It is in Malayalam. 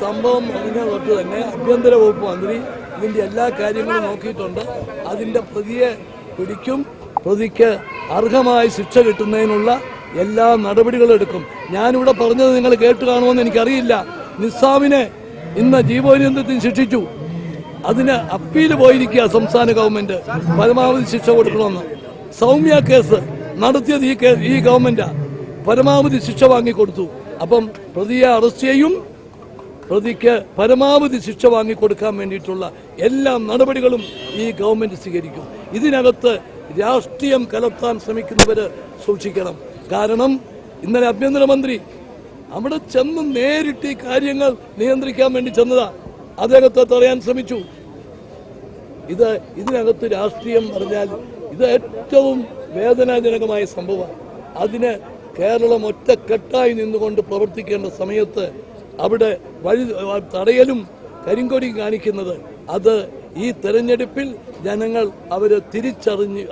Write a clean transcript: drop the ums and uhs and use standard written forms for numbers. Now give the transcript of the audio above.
സംഭവം അറിഞ്ഞ തൊട്ട് തന്നെ ആഭ്യന്തര വകുപ്പ് മന്ത്രി ഇതിൻ്റെ എല്ലാ കാര്യങ്ങളും നോക്കിയിട്ടുണ്ട്. അതിൻ്റെ പ്രതിയെ പിടിക്കും, പ്രതിക്ക് അർഹമായ ശിക്ഷ കിട്ടുന്നതിനുള്ള എല്ലാ നടപടികളും എടുക്കും. ഞാനിവിടെ പറഞ്ഞത് നിങ്ങൾ കേട്ട് കാണുമെന്ന് എനിക്കറിയില്ല. നിസാമിനെ ഇന്ന് ജീവപര്യന്തത്തിന് ശിക്ഷിച്ചു. അതിന് അപ്പീൽ പോയിരിക്കുക സംസ്ഥാന ഗവൺമെന്റ്, പരമാവധി ശിക്ഷ കൊടുക്കണമെന്ന്. സൗമ്യ കേസ് നടത്തിയത് ഈ ഗവൺമെന്റാ, പരമാവധി ശിക്ഷ വാങ്ങിക്കൊടുത്തു. അപ്പം പ്രതിയെ അറസ്റ്റ് ചെയ്യും, പ്രതിക്ക് പരമാവധി ശിക്ഷ വാങ്ങിക്കൊടുക്കാൻ വേണ്ടിയിട്ടുള്ള എല്ലാ നടപടികളും ഈ ഗവൺമെന്റ് സ്വീകരിക്കും. ഇതിനകത്ത് രാഷ്ട്രീയം കലർത്താൻ ശ്രമിക്കുന്നവര് സൂക്ഷിക്കണം. കാരണം ഇന്നലെ ആഭ്യന്തരമന്ത്രി അവിടെ ചെന്ന് നേരിട്ട് ഈ കാര്യങ്ങൾ നിയന്ത്രിക്കാൻ വേണ്ടി ചെന്നതാ, അദ്ദേഹത്തെ തടയാൻ ശ്രമിച്ചു. ഇതിനകത്ത് രാഷ്ട്രീയം പറഞ്ഞാൽ ഇത് ഏറ്റവും വേദനാജനകമായ സംഭവമാണ്. അതിന് കേരളം ഒറ്റക്കെട്ടായി നിന്നുകൊണ്ട് പ്രവർത്തിക്കേണ്ട സമയത്ത് അവിടെ തടയലും കരിങ്കൊടി കാണിക്കുന്നത്, അത് ഈ തെരഞ്ഞെടുപ്പിൽ ജനങ്ങൾ അവരെ തിരിച്ചറിഞ്ഞ്